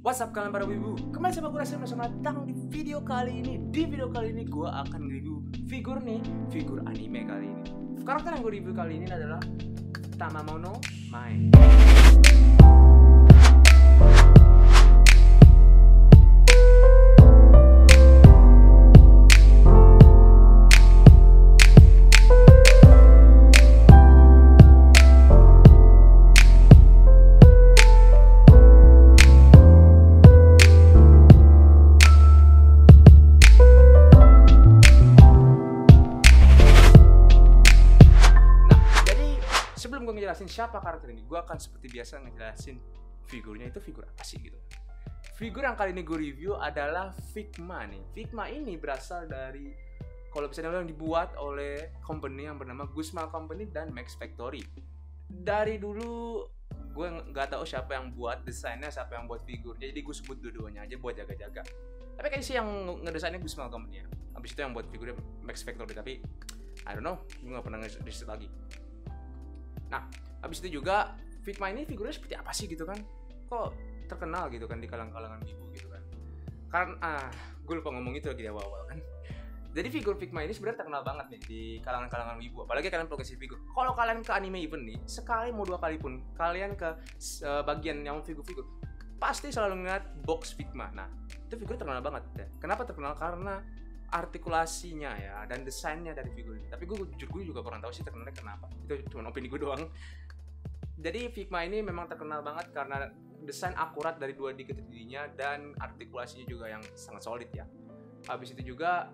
What's up kalian para wibu? Kembali sama gue Rasim, selamat datang di video kali ini. Di video kali ini gue akan review figur anime kali ini. Karakter yang gue review kali ini adalah Tamamo no Mae. Sebelum gue ngejelasin siapa karakter ini, gue akan seperti biasa ngejelasin figurnya itu figur apa sih gitu. Figur yang kali ini gue review adalah Figma nih. Figma ini berasal dari, kalau bisa dibilang, dibuat oleh company yang bernama Guzma Company dan Max Factory. Dari dulu gue nggak tahu siapa yang buat desainnya, siapa yang buat figurnya, jadi gue sebut dua-duanya aja buat jaga-jaga. Tapi kayaknya sih yang ngedesainnya Guzma Company ya. Habis itu yang buat figurnya Max Factory, tapi I don't know, gue nggak pernah nge-riset lagi. Nah, habis itu juga Figma ini figurnya seperti apa sih gitu kan? Kok terkenal gitu kan di kalangan wibu gitu kan? Karena gue lupa ngomong itu lagi di awal-awal kan. Jadi figur Figma ini sebenarnya terkenal banget nih di kalangan wibu. Apalagi kalian progresi figur. Kalau kalian ke anime event nih, sekali mau dua kali pun kalian ke bagian yang figur-figur, pasti selalu ngeliat box Figma. Nah, itu figur terkenal banget ya. Kenapa terkenal? Karena artikulasinya ya dan desainnya dari figur ini. Tapi gue juga kurang tahu sih terkenalnya kenapa. Itu cuma opini gue doang. Jadi Figma ini memang terkenal banget karena desain akurat dari 2D ke 3D-nya dan artikulasinya juga yang sangat solid ya. Habis itu juga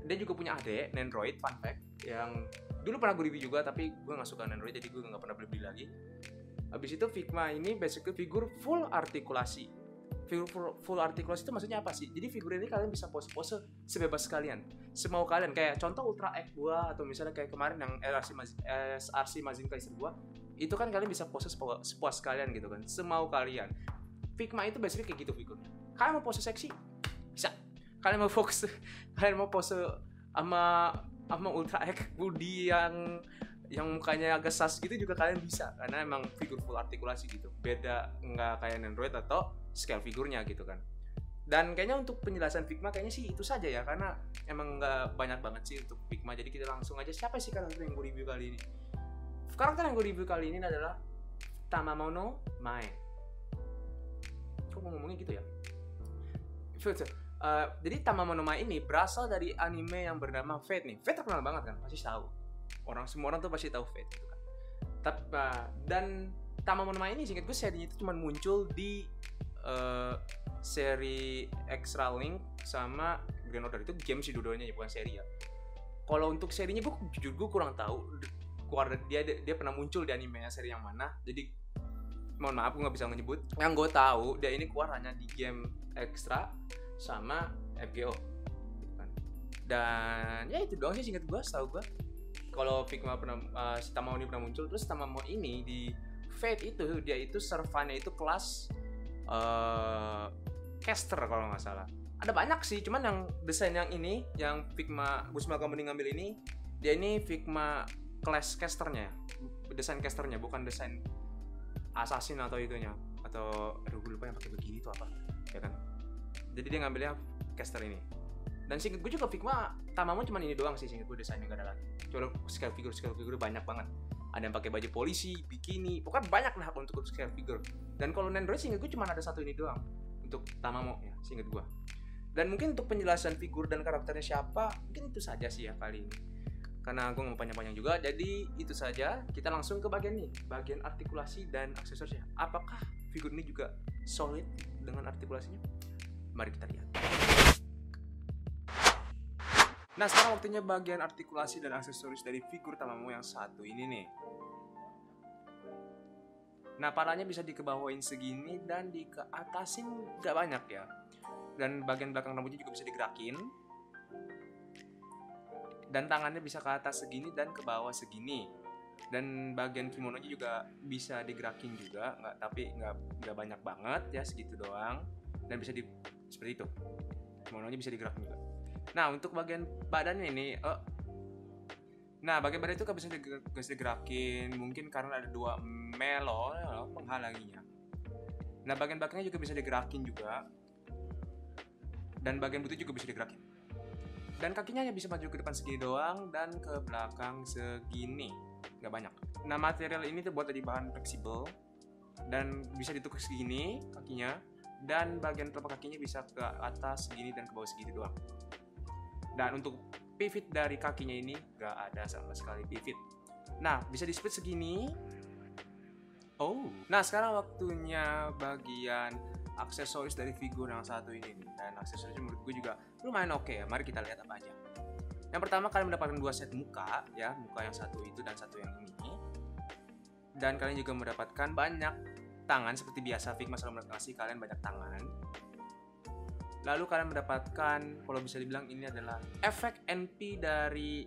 dia juga punya adik Nendroid, fun fact, yang dulu pernah gue review juga, tapi gue nggak suka Nendroid jadi gue nggak pernah beli lagi. Habis itu Figma ini basically figur full artikulasi. Figur full artikulasi itu maksudnya apa sih? Jadi figur ini kalian bisa pose-pose sebebas kalian, semau kalian. Kayak contoh Ultra X gua, atau misalnya kayak kemarin yang SRC Majin Kaiser gua, itu kan kalian bisa pose sepuas kalian gitu kan, semau kalian. Figma itu basically kayak gitu figurnya. Kalian mau pose seksi, bisa. Kalian mau pose sama Ultra X Budi yang mukanya agak sas gitu juga kalian bisa, karena emang figur full artikulasi gitu. Beda nggak kayak Nendroid atau scale figurnya gitu kan. Dan kayaknya untuk penjelasan Figma kayaknya sih itu saja ya, karena emang nggak banyak banget sih untuk Figma. Jadi kita langsung aja, siapa sih karakter yang gue review kali ini? Karakter yang gue review kali ini adalah Tamamo no Mae. Kok ngomongnya gitu ya? Jadi Tamamo no Mae ini berasal dari anime yang bernama Fate nih. Fate terkenal banget kan, pasti tahu. Semua orang tuh pasti tahu Fate gitu kan. Dan Tamamo no Mae ini, singkat gue, serinya itu cuma muncul di seri Extra Link sama Grand Order. Itu game sih dua-duanya ya, bukan seri ya. Kalau untuk serinya gue kurang tahu. Dia pernah muncul di animenya seri yang mana. Jadi mohon maaf gue nggak bisa menyebut. Yang gue tahu dia ini keluar hanya di game Extra sama FGO gitu kan. Dan ya itu doang sih singkat gue, setahu gue. Kalau Figma si Tamamo ini pernah muncul. Terus Tamamo ini di Fate itu dia itu servannya itu kelas caster kalau nggak salah. Ada banyak sih, cuman yang desain yang ini, yang Figma Guzma Company ngambil ini, dia ini Figma class casternya, desain casternya, bukan desain assassin atau itunya, atau aduh gue lupa yang pakai begini itu apa ya kan. Jadi dia ngambilnya caster ini. Dan singkat gue juga Figma Tamamo cuman ini doang sih, singkat gue desainnya gak ada lagi. Coba scale figure banyak banget. Ada yang pakai baju polisi, bikini, pokoknya banyak lah untuk scale figure. Dan kalau Nendroid singkat gue cuma ada satu ini doang untuk Tamamo ya, singkat gue. Dan mungkin untuk penjelasan figur dan karakternya siapa, mungkin itu saja sih ya kali ini. Karena gue nggak panjang-panjang juga, jadi itu saja. Kita langsung ke bagian artikulasi dan aksesorisnya. Apakah figur ini juga solid dengan artikulasinya? Mari kita lihat. Nah, sekarang waktunya bagian artikulasi dan aksesoris dari figur Tamamo yang satu ini nih. Nah, palanya bisa dikebawain segini dan dikeatasin gak banyak ya. Dan bagian belakang rambutnya juga bisa digerakin. Dan tangannya bisa ke atas segini dan ke bawah segini. Dan bagian kimononya juga bisa digerakin juga, tapi nggak banyak banget ya, segitu doang. Dan bisa seperti itu. Kimononya bisa digerakin juga. Nah, untuk bagian badannya ini, bagian badan itu kan bisa digerakin, mungkin karena ada dua melo penghalanginya. Nah, bagian belakangnya juga bisa digerakin juga, dan bagian butuh juga bisa digerakin. Dan kakinya hanya bisa maju ke depan segini doang dan ke belakang segini, nggak banyak. Nah, material ini terbuat dari bahan fleksibel dan bisa ditukar segini kakinya, dan bagian telapak kakinya bisa ke atas segini dan ke bawah segini doang. Dan untuk pivot dari kakinya ini nggak ada sama sekali pivot. Nah, bisa di split segini. Oh, nah sekarang waktunya bagian aksesoris dari figur yang satu ini nih. Dan aksesorisnya menurut gue juga lumayan oke ya. Mari kita lihat apa aja. Yang pertama, kalian mendapatkan 2 set muka ya, muka yang satu itu dan satu yang ini. Dan kalian juga mendapatkan banyak tangan seperti biasa. Figma selalu mengasih kalian banyak tangan. Lalu kalian mendapatkan, kalau bisa dibilang ini adalah efek NP dari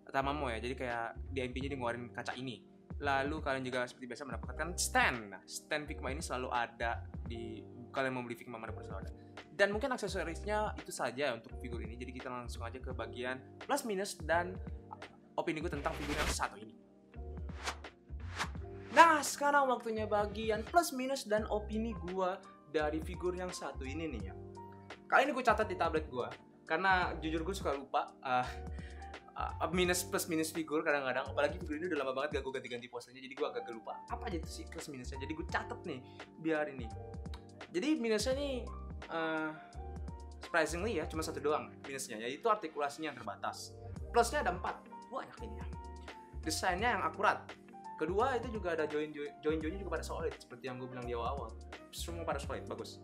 Tamamo ya. Jadi kayak di NP-nya dia ngeluarin kaca ini. Lalu kalian juga seperti biasa mendapatkan stand. Nah, stand Figma ini selalu ada di kalian mau beli Figma manapun selalu ada. Dan mungkin aksesorisnya itu saja untuk figur ini. Jadi kita langsung aja ke bagian plus minus dan opini gue tentang figur yang satu ini. Nah, sekarang waktunya bagian plus minus dan opini gue dari figur yang satu ini nih ya. Kali ini gue catat di tablet gue, karena jujur gue suka lupa minus plus minus figur kadang-kadang, apalagi figur ini udah lama banget gak gue ganti-ganti posenya, jadi gue agak lupa apa aja itu sih plus minusnya. Jadi gue catat nih biar ini. Jadi minusnya nih surprisingly ya cuma satu doang minusnya, yaitu artikulasinya yang terbatas. Plusnya ada 4, banyak ini ya. Desainnya yang akurat. Kedua, itu juga ada join-joinnya juga pada solid seperti yang gue bilang di awal-awal. Semua pada solid, bagus.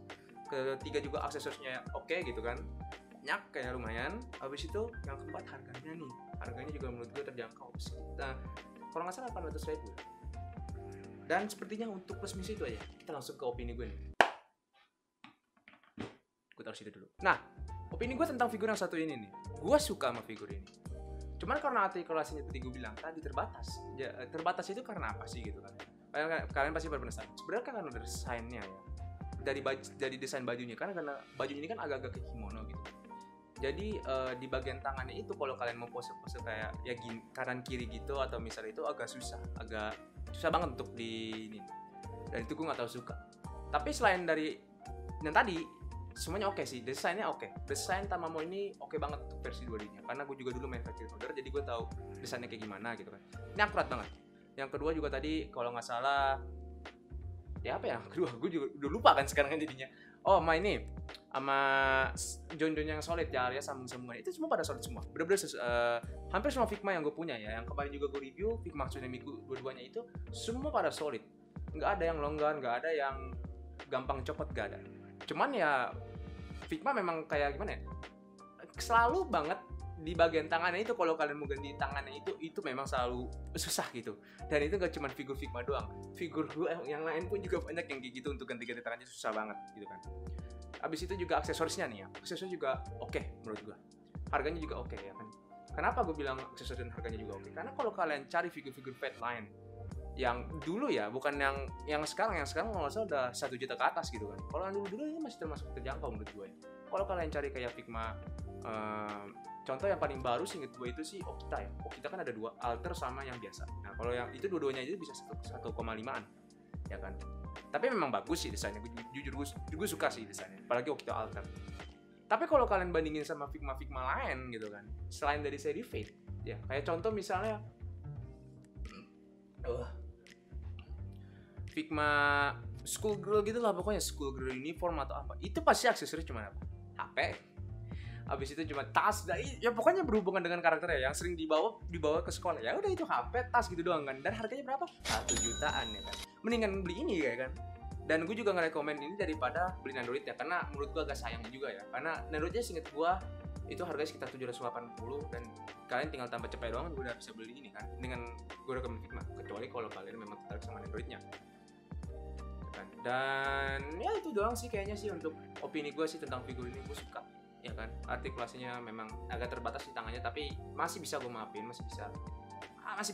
Ketiga juga aksesorisnya oke gitu kan, banyak kayak lumayan. Habis itu yang keempat harganya nih, harganya juga menurut gue terjangkau. Nah, kalau nggak salah 800.000. Dan sepertinya untuk plus minus itu aja. Kita langsung ke opini gue nih. Gue taruh situ dulu. Nah, opini gue tentang figur yang satu ini nih, gue suka sama figur ini. Cuman karena artikulasinya tadi gue bilang tadi terbatas. Terbatas itu karena apa sih gitu kan? Kalian pasti berpenasaran. Sebenarnya kan ada desainnya ya. Dari desain bajunya, karena bajunya ini kan agak-agak kayak kimono gitu. Jadi di bagian tangannya itu kalau kalian mau pose-pose kayak ya gini, kanan kiri gitu atau misalnya itu agak susah banget untuk di ini. Dan itu gue nggak tahu suka. Tapi selain dari yang tadi semuanya oke sih, desainnya oke. Desain Tamamo ini oke banget untuk versi 2D-nya, karena gue juga dulu main factory modder, jadi gue tahu desainnya kayak gimana gitu kan. Ini akurat banget. Yang kedua juga tadi kalau nggak salah ya apa ya, kedua gue juga udah lupa kan sekarang kan jadinya. Oh, ini sama join-join yang solid ya, alias sambung-sambungan itu semua pada solid semua. Bener-bener hampir semua Figma yang gue punya ya, yang kemarin juga gue review Figma Tsunemiku dua-duanya itu semua pada solid. Nggak ada yang longgar, nggak ada yang gampang copot, nggak ada. Cuman ya Figma memang kayak gimana ya, selalu banget di bagian tangannya itu kalau kalian mau ganti tangannya itu memang selalu susah gitu. Dan itu gak cuma figur Figma doang, figur gue yang lain pun juga banyak yang kayak gitu, untuk ganti-ganti tangannya susah banget gitu kan. Abis itu juga aksesorisnya nih ya, aksesoris juga oke menurut gue, harganya juga oke ya kan. Kenapa gue bilang aksesoris dan harganya juga oke? Karena kalau kalian cari figur-figur Fatline yang dulu ya, bukan yang sekarang kalau nggak salah udah 1 juta ke atas gitu kan. Kalau yang dulu ini masih termasuk terjangkau menurut gue ya. Kalau kalian cari kayak Figma contoh yang paling baru sih inget gue itu sih Okita ya. Okita kan ada 2, Alter sama yang biasa. Nah kalau yang itu dua-duanya itu bisa 1,5an ya kan. Tapi memang bagus sih desainnya, jujur gue suka sih desainnya, apalagi Okita Alter. Tapi kalau kalian bandingin sama Figma lain gitu kan, selain dari seri Fate ya, kayak contoh misalnya Figma Schoolgirl gitu lah, pokoknya Schoolgirl uniform atau apa, itu pasti aksesoris cuma apa? HP. Habis itu cuma tas, ya pokoknya berhubungan dengan karakternya yang sering dibawa ke sekolah. Ya udah itu HP, tas gitu doang kan. Dan harganya berapa? 1 jutaan ya kan. Mendingan beli ini ya kan. Dan gue juga ngerekomen ini daripada beli Nandroid ya, karena menurut gue agak sayang juga ya. Karena Nandroidnya seinget gue itu harganya sekitar 780, dan kalian tinggal tambah cepet doang gue udah bisa beli ini kan. Dengan gue rekomen Figma, kecuali kalau kalian memang tertarik sama Nandroidnya. Dan ya itu doang sih kayaknya sih untuk opini gue sih tentang figur ini. Gue suka ya kan, artikulasinya memang agak terbatas di tangannya, tapi masih bisa gue maafin, masih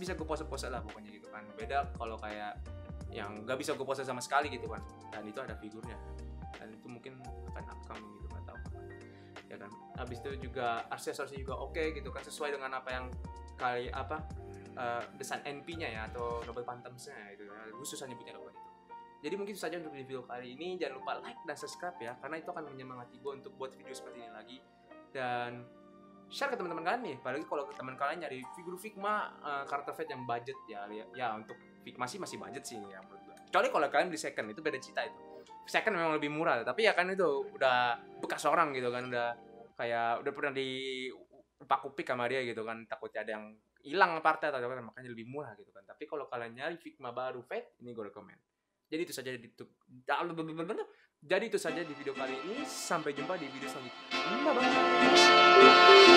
bisa gue pose-pose lah pokoknya gitu kan. Beda kalau kayak yang gak bisa gue pose sama sekali gitu kan, dan itu ada figurnya, dan itu mungkin akan upcoming gitu, gak tau ya kan. Habis itu juga aksesorisnya juga oke gitu kan, sesuai dengan apa yang desain NP-nya ya, atau Noble Phantoms-nya itu ya. Gue susah nyebutnya apa itu. Jadi mungkin itu saja untuk di video kali ini. Jangan lupa like dan subscribe ya, karena itu akan menyemangati gue untuk buat video seperti ini lagi. Dan share ke teman-teman kalian nih, apalagi kalau teman kalian nyari figur Figma karakter Fate yang budget ya untuk Figma sih masih budget sih ya menurut gue. Kecuali kalau kalian beli second, itu beda cerita itu. Second memang lebih murah, tapi ya kan itu udah bekas orang gitu kan, udah kayak udah pernah di upak-upik sama dia gitu kan, takutnya ada yang hilang partnya atau apa, makanya lebih murah gitu kan. Tapi kalau kalian nyari Figma baru Fate, ini gue rekomen. Jadi itu saja di video kali ini. Sampai jumpa di video selanjutnya. Bye bye.